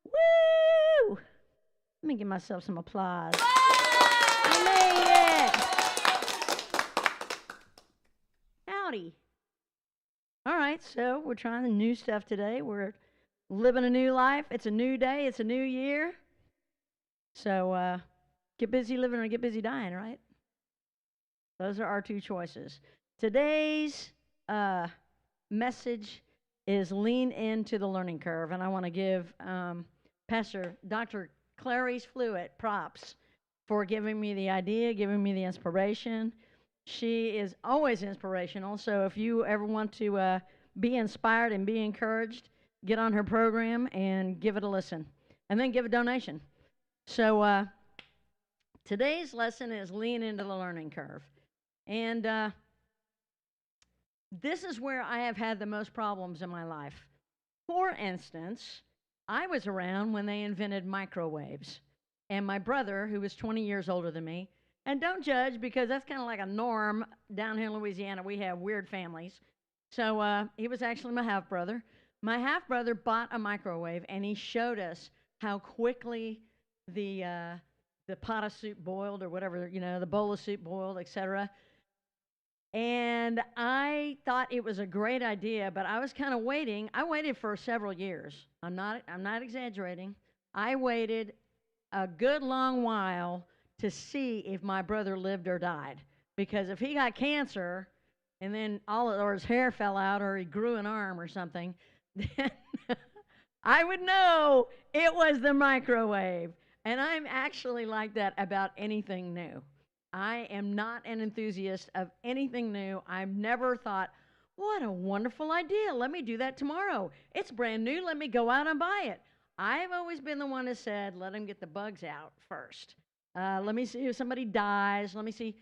Woo! Let me give myself some applause. I made it! Howdy. All right, so we're trying the new stuff today. We're living a new life. It's a new day. It's a new year. So get busy living or get busy dying, right? Those are our two choices. Today's message is lean into the learning curve, and I want to give Pastor Dr. Clarice Fluitt props for giving me the idea, giving me the inspiration. She is always inspirational, so if you ever want to be inspired and be encouraged, get on her program and give it a listen, and then give a donation. So today's lesson is lean into the learning curve. And this is where I have had the most problems in my life. For instance, I was around when they invented microwaves. And my brother, who was 20 years older than me, and don't judge because that's kind of like a norm down here in Louisiana. We have weird families. So he was actually my half brother. My half brother bought a microwave and he showed us how quickly the pot of soup boiled or whatever, the bowl of soup boiled, etc. And I thought it was a great idea, but I was kind of waiting. I waited for several years. I'm not exaggerating. I waited a good long while to see if my brother lived or died. Because if he got cancer and then or his hair fell out or he grew an arm or something, then I would know it was the microwave. And I'm actually like that about anything new. I am not an enthusiast of anything new. I've never thought, what a wonderful idea. Let me do that tomorrow. It's brand new. Let me go out and buy it. I've always been the one that said, let them get the bugs out first. Let me see if somebody dies. Let me see.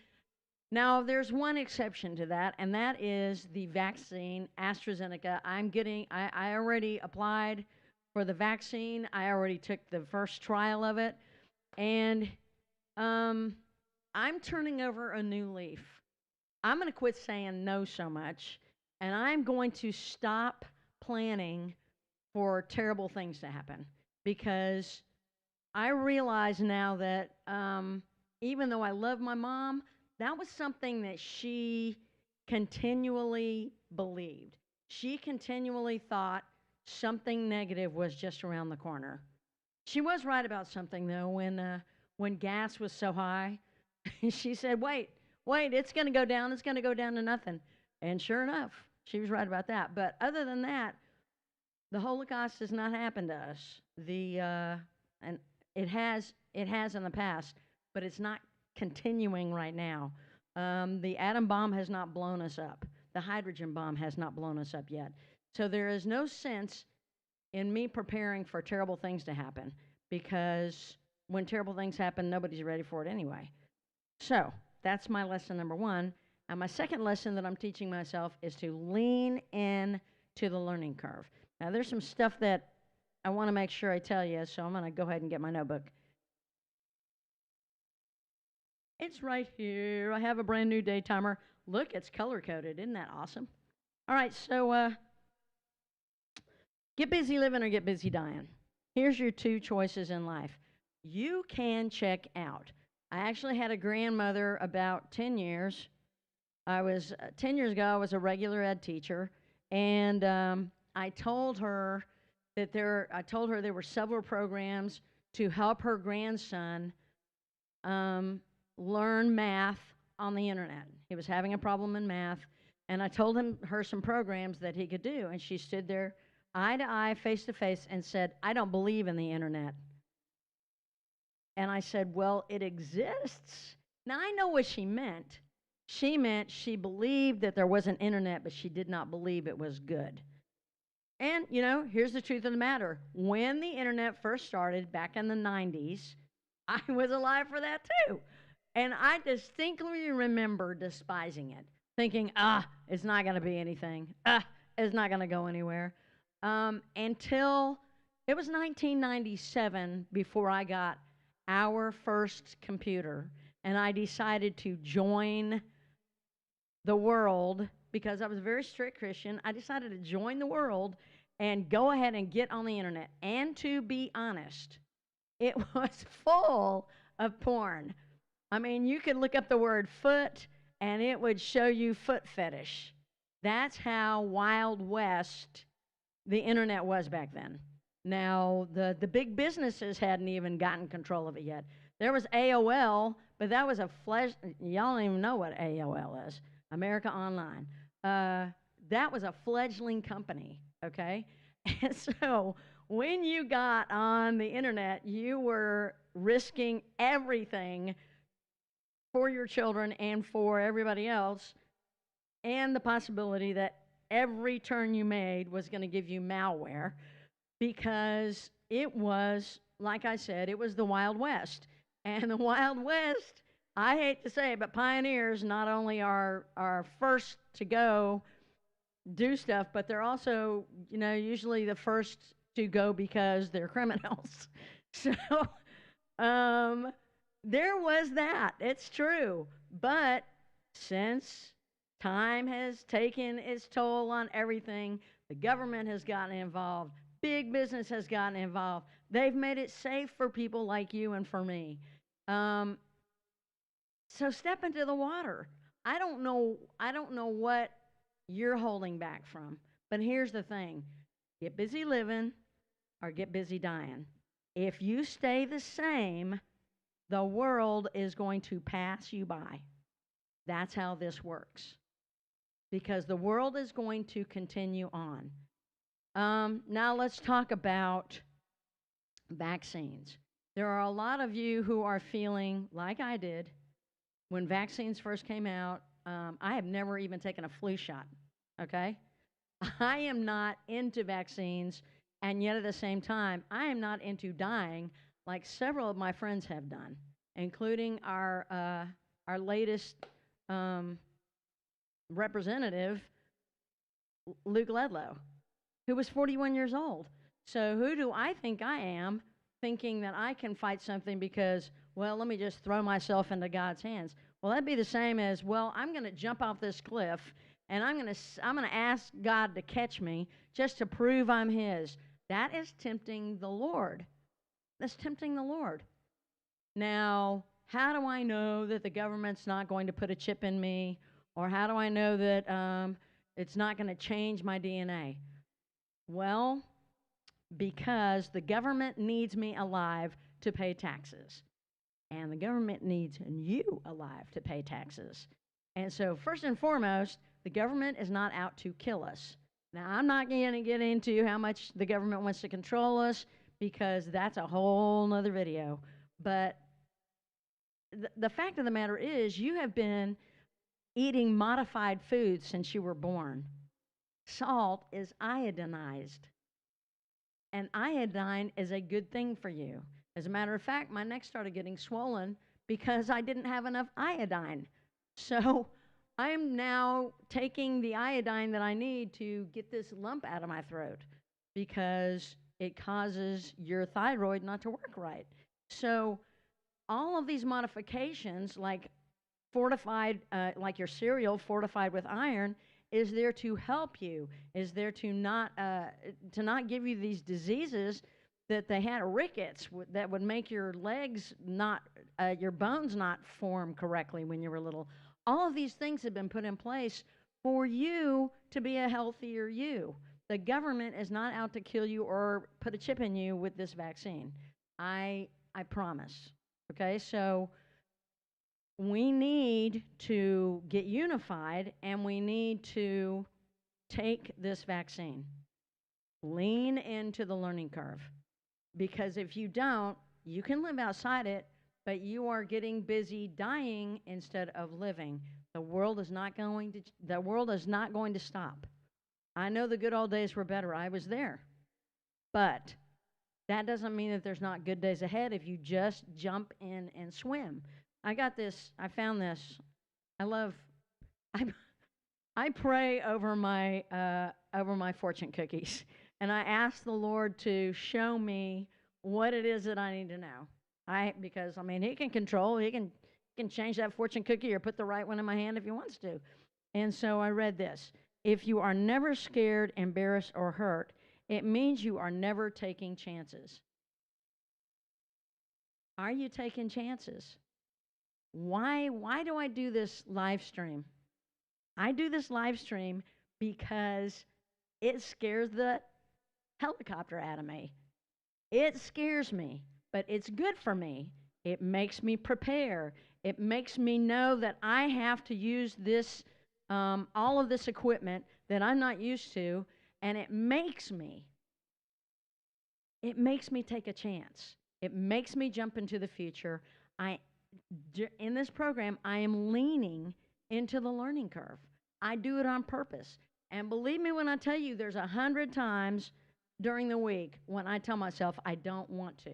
Now, there's one exception to that, and that is the vaccine, AstraZeneca. I already applied for the vaccine. I already took the first trial of it. And I'm turning over a new leaf. I'm going to quit saying no so much, and I'm going to stop planning for terrible things to happen because I realize now that even though I love my mom, that was something that she continually believed. She continually thought something negative was just around the corner. She was right about something, though, when gas was so high. She said, wait, it's going to go down. It's going to go down to nothing. And sure enough, she was right about that. But other than that, the Holocaust has not happened to us. And it has in the past, but it's not continuing right now. The atom bomb has not blown us up. The hydrogen bomb has not blown us up yet. So there is no sense in me preparing for terrible things to happen because when terrible things happen, nobody's ready for it anyway. So that's my lesson number one. And my second lesson that I'm teaching myself is to lean in to the learning curve. Now, there's some stuff that I want to make sure I tell you, so I'm going to go ahead and get my notebook. It's right here. I have a brand new day timer. Look, it's color-coded. Isn't that awesome? All right, so get busy living or get busy dying. Here's your two choices in life. You can check out. I actually had a grandmother about 10 years. 10 years ago, I was a regular ed teacher, and I told her there were several programs to help her grandson learn math on the internet. He was having a problem in math, and I told her some programs that he could do, and she stood there eye to eye, face to face, and said, I don't believe in the internet. And I said, well, it exists. Now, I know what she meant. She meant she believed that there was an internet, but she did not believe it was good. And, here's the truth of the matter. When the internet first started back in the 90s, I was alive for that too. And I distinctly remember despising it, thinking, it's not going to be anything. It's not going to go anywhere. Until it was 1997 before I got our first computer, and I decided to join the world because I was a very strict Christian. I decided to join the world and go ahead and get on the internet. And to be honest, it was full of porn. I mean, you could look up the word foot and it would show you foot fetish. That's how Wild West the internet was back then. Now, the big businesses hadn't even gotten control of it yet. There was AOL, but that was a y'all don't even know what AOL is. America Online. That was a fledgling company, okay? And so when you got on the internet, you were risking everything for your children and for everybody else, and the possibility that every turn you made was going to give you malware because it was, like I said, it was the Wild West. And the Wild West, I hate to say it, but pioneers not only are first to go do stuff, but they're also, usually the first to go because they're criminals. So there was that. It's true. But since time has taken its toll on everything, the government has gotten involved, big business has gotten involved. They've made it safe for people like you and for me. So step into the water. I don't know what you're holding back from, but here's the thing. Get busy living or get busy dying. If you stay the same, the world is going to pass you by. That's how this works. Because the world is going to continue on. Now let's talk about vaccines. There are a lot of you who are feeling like I did when vaccines first came out. I have never even taken a flu shot, okay? I am not into vaccines, and yet at the same time, I am not into dying like several of my friends have done, including our latest representative, Luke Ledlow, who was 41 years old. So who do I think I am thinking that I can fight something because, well, let me just throw myself into God's hands? Well, that'd be the same as, well, I'm going to jump off this cliff and I'm going to ask God to catch me just to prove I'm his. That is tempting the Lord. That's tempting the Lord. Now, how do I know that the government's not going to put a chip in me? Or how do I know that it's not going to change my DNA? Well, because the government needs me alive to pay taxes. And the government needs you alive to pay taxes. And so, first and foremost, the government is not out to kill us. Now, I'm not going to get into how much the government wants to control us because that's a whole nother video. But the fact of the matter is, you have been eating modified foods since you were born. Salt is iodinized. And iodine is a good thing for you. As a matter of fact, my neck started getting swollen because I didn't have enough iodine. So I'm now taking the iodine that I need to get this lump out of my throat because it causes your thyroid not to work right. So all of these modifications, like fortified, like your cereal fortified with iron, is there to help you, is there to not give you these diseases that they had, rickets, that would make your legs not, your bones not form correctly when you were little. All of these things have been put in place for you to be a healthier you. The government is not out to kill you or put a chip in you with this vaccine. I promise. Okay, so we need to get unified and we need to take this vaccine. Lean into the learning curve. Because if you don't, you can live outside it, but you are getting busy dying instead of living. The world is not going to stop. I know the good old days were better. I was there. But that doesn't mean that there's not good days ahead if you just jump in and swim. I found this. I pray over my fortune cookies, and I ask the Lord to show me what it is that I need to know. Because he can control, he can change that fortune cookie or put the right one in my hand if he wants to. And so I read this. If you are never scared, embarrassed, or hurt, it means you are never taking chances. Are you taking chances? Why do I do this live stream? I do this live stream because it scares the helicopter out of me. It scares me, but it's good for me. It makes me prepare. It makes me know that I have to use this, all of this equipment that I'm not used to, and it makes me take a chance. It makes me jump into the future. In this program, I am leaning into the learning curve. I do it on purpose. And believe me when I tell you, there's 100 times during the week when I tell myself I don't want to.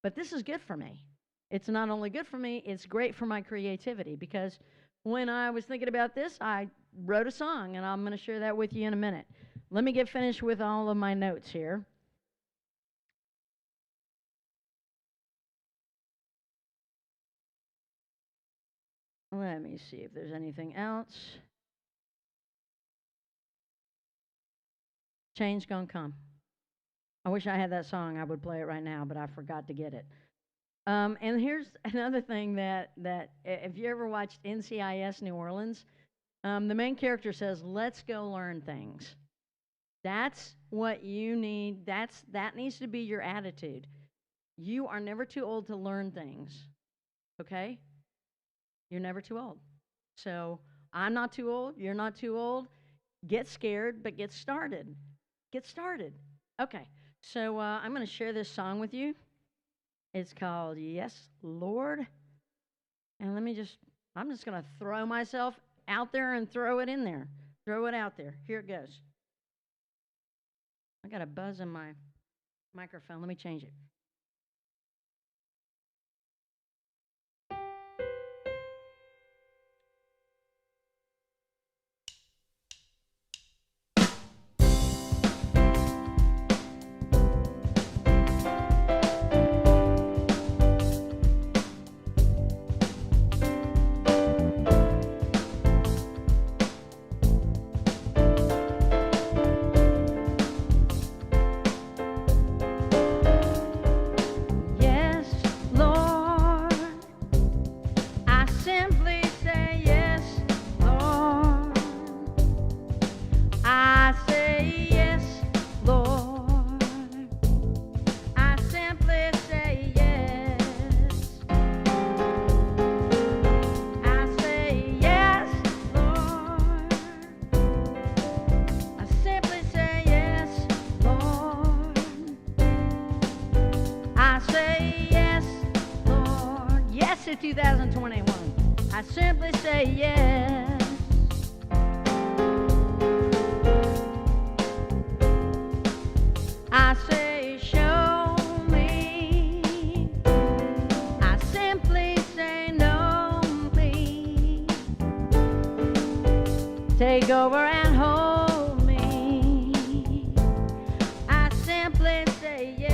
But this is good for me. It's not only good for me, it's great for my creativity, because when I was thinking about this, I wrote a song, and I'm going to share that with you in a minute. Let me get finished with all of my notes here. Let me see if there's anything else. Change gonna come. I wish I had that song. I would play it right now, but I forgot to get it. And here's another thing that if you ever watched NCIS New Orleans, the main character says, "Let's go learn things." That's what you need. That needs to be your attitude. You are never too old to learn things. Okay? You're never too old. So I'm not too old. You're not too old. Get scared, but get started. Get started. Okay. So I'm going to share this song with you. It's called Yes, Lord. And I'm just going to throw myself out there and throw it in there. Throw it out there. Here it goes. I got a buzz in my microphone. Let me change it. To 2021. I simply say yes. I say show me. I simply say no, please. Take over and hold me. I simply say yes.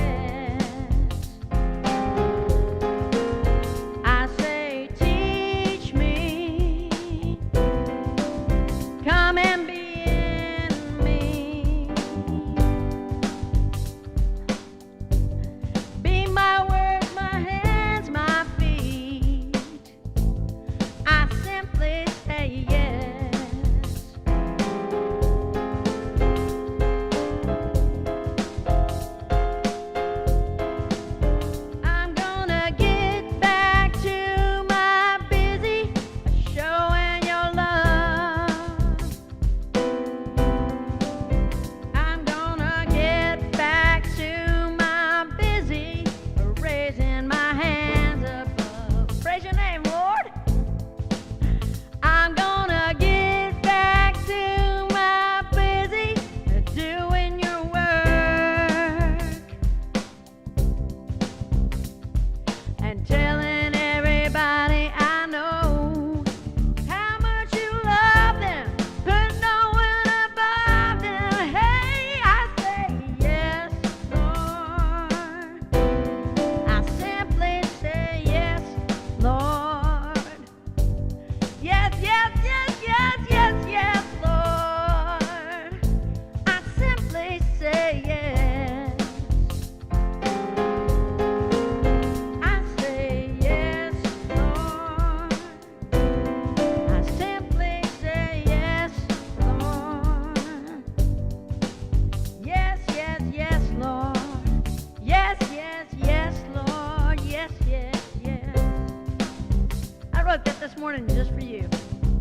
wrote that this morning just for you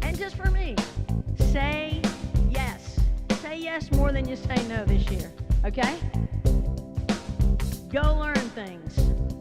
and just for me. Say yes. Say yes more than you say no this year, okay? Go learn things.